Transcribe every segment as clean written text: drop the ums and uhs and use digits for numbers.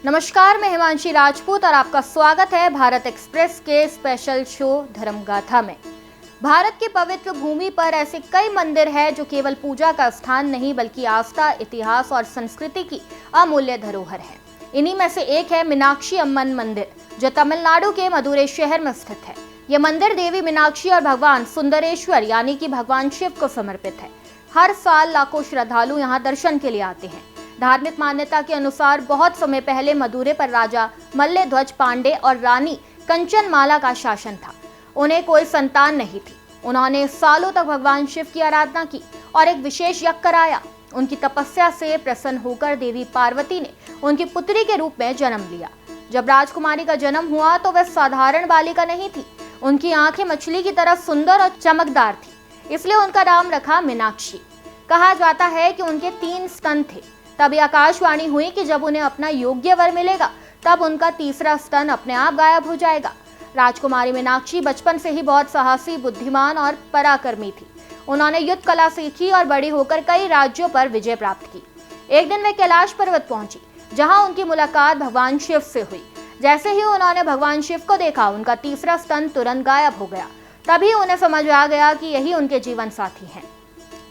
नमस्कार, मैं हिमांशी राजपूत और आपका स्वागत है भारत एक्सप्रेस के स्पेशल शो धर्मगाथा में। भारत की पवित्र भूमि पर ऐसे कई मंदिर हैं जो केवल पूजा का स्थान नहीं बल्कि आस्था, इतिहास और संस्कृति की अमूल्य धरोहर है। इन्हीं में से एक है मीनाक्षी अम्मन मंदिर, जो तमिलनाडु के मदुरै शहर में स्थित है। यह मंदिर देवी मीनाक्षी और भगवान सुंदरेश्वर यानी कि भगवान शिव को समर्पित है। हर साल लाखों श्रद्धालु यहाँ दर्शन के लिए आते हैं। धार्मिक मान्यता के अनुसार बहुत समय पहले मदुरै पर राजा मल्लध्वज पांडे और रानी कंचनमाला का शासन था। उन्हें कोई संतान नहीं थी। उन्होंने सालों तक भगवान शिव की आराधना की और एक विशेष यज्ञ कराया। उनकी तपस्या से प्रसन्न होकर देवी पार्वती ने उनकी पुत्री के रूप में जन्म लिया। जब राजकुमारी का जन्म हुआ तो वह साधारण बालिका नहीं थी। उनकी आंखें मछली की तरह सुंदर और चमकदार थी, इसलिए उनका नाम रखा मीनाक्षी। कहा जाता है कि उनके 3 स्तन थे। तभी आकाशवाणी हुई कि जब उन्हें अपना योग्य वर मिलेगा तब उनका तीसरा स्तन अपने आप गायब हो जाएगा। राजकुमारी मीनाक्षी बचपन से ही बहुत साहसी, बुद्धिमान और पराक्रमी थी। उन्होंने युद्ध कला सीखी और बड़ी होकर कई राज्यों पर विजय प्राप्त की। एक दिन वे कैलाश पर्वत पहुंची, जहां उनकी मुलाकात भगवान शिव से हुई। जैसे ही उन्होंने भगवान शिव को देखा, उनका तीसरा स्तन तुरंत गायब हो गया। तभी उन्हें समझ आ गया कि यही उनके जीवन साथी हैं।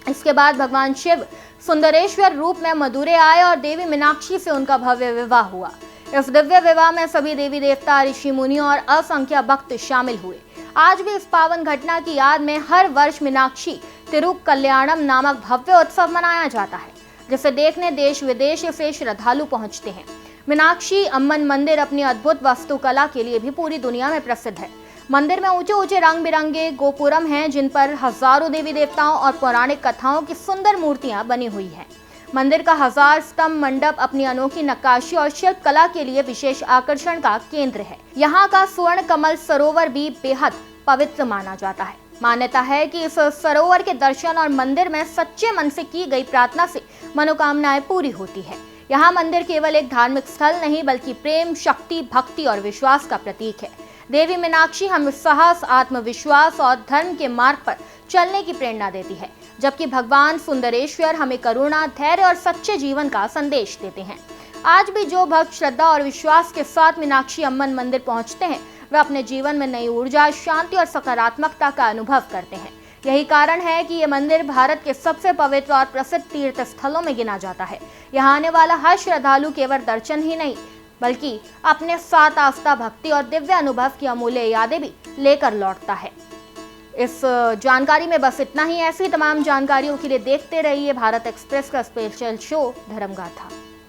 इसके बाद भगवान शिव सुंदरेश्वर रूप में मदुरै आए और देवी मीनाक्षी से उनका भव्य विवाह हुआ। इस दिव्य विवाह में सभी देवी देवता, ऋषि मुनियों और असंख्य भक्त शामिल हुए। आज भी इस पावन घटना की याद में हर वर्ष मीनाक्षी तिरुकल्याणम नामक भव्य उत्सव मनाया जाता है, जिसे देखने देश विदेश से श्रद्धालु पहुंचते हैं। मीनाक्षी अम्मन मंदिर अपनी अद्भुत वास्तुकला के लिए भी पूरी दुनिया में प्रसिद्ध है। मंदिर में ऊंचे ऊंचे रंग बिरंगे गोपुरम हैं, जिन पर हजारों देवी देवताओं और पौराणिक कथाओं की सुंदर मूर्तियां बनी हुई हैं। मंदिर का 1000 स्तंभ मंडप अपनी अनोखी नक्काशी और शिल्प कला के लिए विशेष आकर्षण का केंद्र है। यहाँ का स्वर्ण कमल सरोवर भी बेहद पवित्र माना जाता है। मान्यता है कि इस सरोवर के दर्शन और मंदिर में सच्चे मन से की गई प्रार्थना से मनोकामनाएं पूरी होती है। यहाँ मंदिर केवल एक धार्मिक स्थल नहीं बल्कि प्रेम, शक्ति, भक्ति और विश्वास का प्रतीक है। देवी मीनाक्षी हमें साहस, आत्मविश्वास और धर्म के मार्ग पर चलने की प्रेरणा देती है, जबकि भगवान सुंदरेश्वर हमें करुणा, धैर्य और सच्चे जीवन का संदेश देते हैं। आज भी जो भक्त श्रद्धा और विश्वास के साथ मीनाक्षी अम्मन मंदिर पहुंचते हैं, वे अपने जीवन में नई ऊर्जा, शांति और सकारात्मकता का अनुभव करते हैं। यही कारण है कि ये मंदिर भारत के सबसे पवित्र और प्रसिद्ध तीर्थ स्थलों में गिना जाता है। यहाँ आने वाला हर श्रद्धालु केवल दर्शन ही नहीं बल्कि अपने साथ आस्था, भक्ति और दिव्य अनुभव की अमूल्य यादें भी लेकर लौटता है। इस जानकारी में बस इतना ही। ऐसी तमाम जानकारियों के लिए देखते रहिए भारत एक्सप्रेस का स्पेशल शो धर्मगाथा।